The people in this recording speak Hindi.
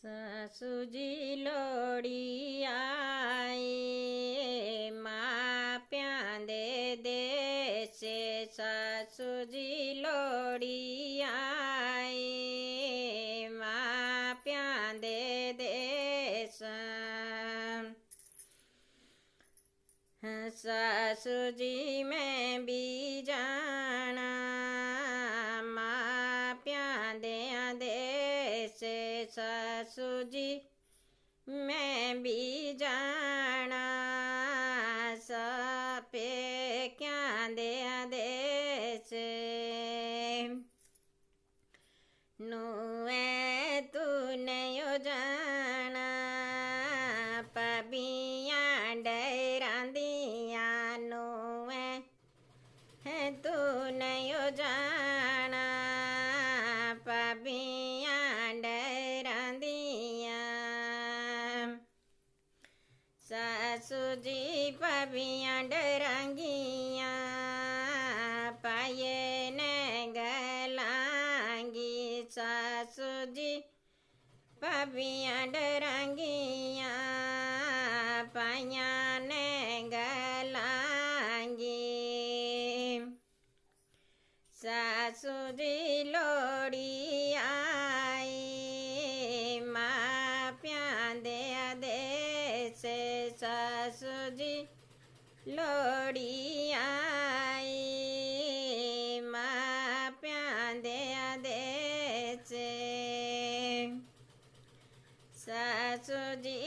सासूजी लोड़ी आए माप्या दे से सासूजी लोड़ी आए माप्या दे सासूजी मैं भी जाना माप्या दे से सासूजी मैं भी जाना सपे क्या दे से नुए तू नयो जाना पबिया डरा दिया नुए तू नयो जाना पबिया डरा दिया सासूजी पबिया डरांगिया पाये ने गलांगी सासूजी पबिया डरांगिया पाया ने गलांगी सासूजी लोड़ी आई माप्या दे से सासूजी लोड़ी आई माप्या दे से सासूजी